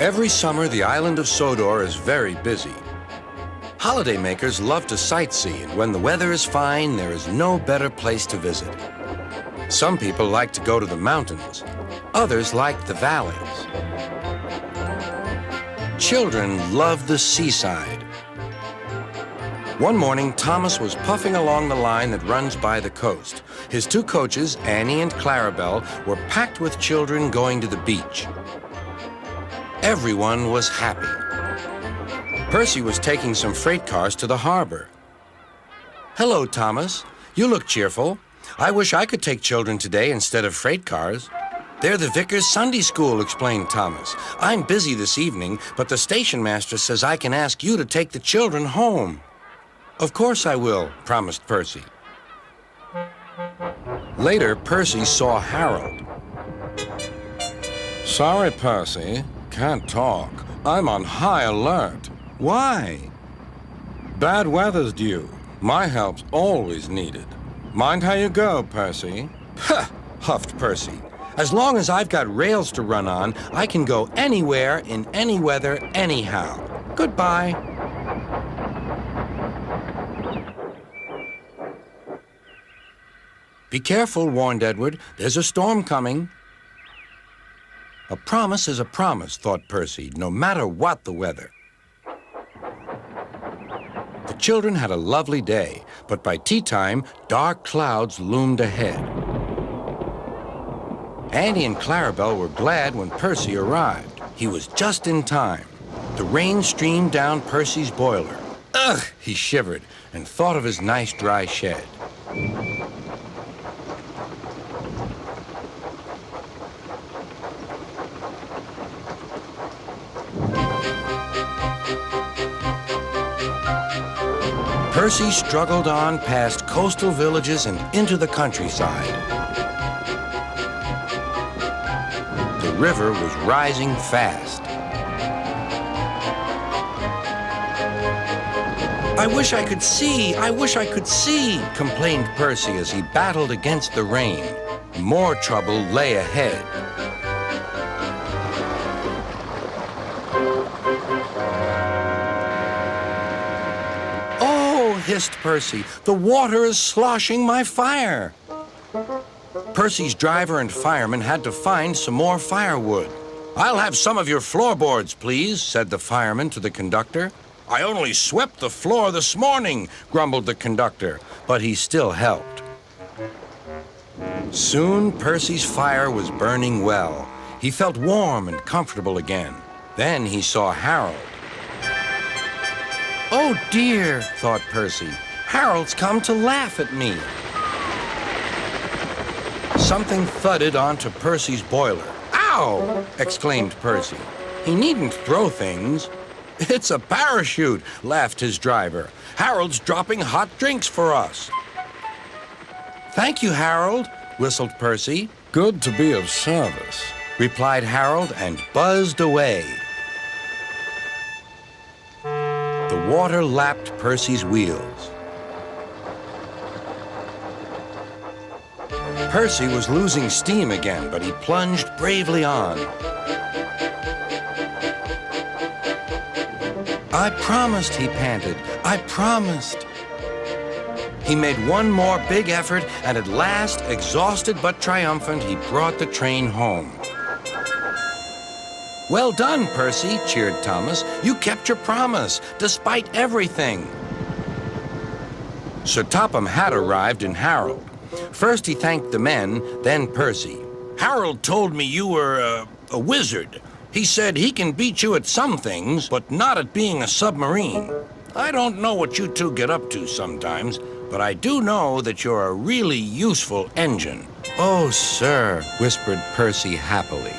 Every summer, the island of Sodor is very busy. Holidaymakers love to sightsee, and when the weather is fine, there is no better place to visit. Some people like to go to the mountains. Others like the valleys. Children love the seaside. One morning, Thomas was puffing along the line that runs by the coast. His two coaches, Annie and Clarabelle, were packed with children going to the beach. Everyone was happy. Percy was taking some freight cars to the harbor. "Hello, Thomas. You look cheerful. I wish I could take children today instead of freight cars." "They're the Vickers Sunday School," explained Thomas. "I'm busy this evening, but the station master says I can ask you to take the children home." "Of course I will," promised Percy. Later, Percy saw Harold. "Sorry, Percy. Can't talk. I'm on high alert." "Why?" "Bad weather's due. My help's always needed." "Mind how you go, Percy." "Huh," huffed Percy. "As long as I've got rails to run on, I can go anywhere in any weather anyhow. Goodbye." "Be careful," warned Edward. "There's a storm coming." A promise is a promise, thought Percy, no matter what the weather. The children had a lovely day, but by tea time, dark clouds loomed ahead. Annie and Clarabelle were glad when Percy arrived. He was just in time. The rain streamed down Percy's boiler. Ugh, he shivered and thought of his nice dry shed. Percy struggled on past coastal villages and into the countryside. The river was rising fast. "I wish I could see! I wish I could see!" complained Percy as he battled against the rain. More trouble lay ahead. Hissed Percy. "The water is sloshing my fire." Percy's driver and fireman had to find some more firewood. "I'll have some of your floorboards, please," said the fireman to the conductor. "I only swept the floor this morning," grumbled the conductor, but he still helped. Soon Percy's fire was burning well. He felt warm and comfortable again. Then he saw Harold. "Oh dear," thought Percy. "Harold's come to laugh at me." Something thudded onto Percy's boiler. "Ow!" exclaimed Percy. "He needn't throw things." "It's a parachute," laughed his driver. "Harold's dropping hot drinks for us." "Thank you, Harold," whistled Percy. "Good to be of service," replied Harold and buzzed away. The water lapped Percy's wheels. Percy was losing steam again, but he plunged bravely on. "I promised," he panted. "I promised." He made one more big effort, and at last, exhausted but triumphant, he brought the train home. "Well done, Percy," cheered Thomas. "You kept your promise, despite everything." Sir Topham had arrived in Harold. First he thanked the men, then Percy. "Harold told me you were a wizard. He said he can beat you at some things, but not at being a submarine. I don't know what you two get up to sometimes, but I do know that you're a really useful engine." "Oh, sir," whispered Percy happily.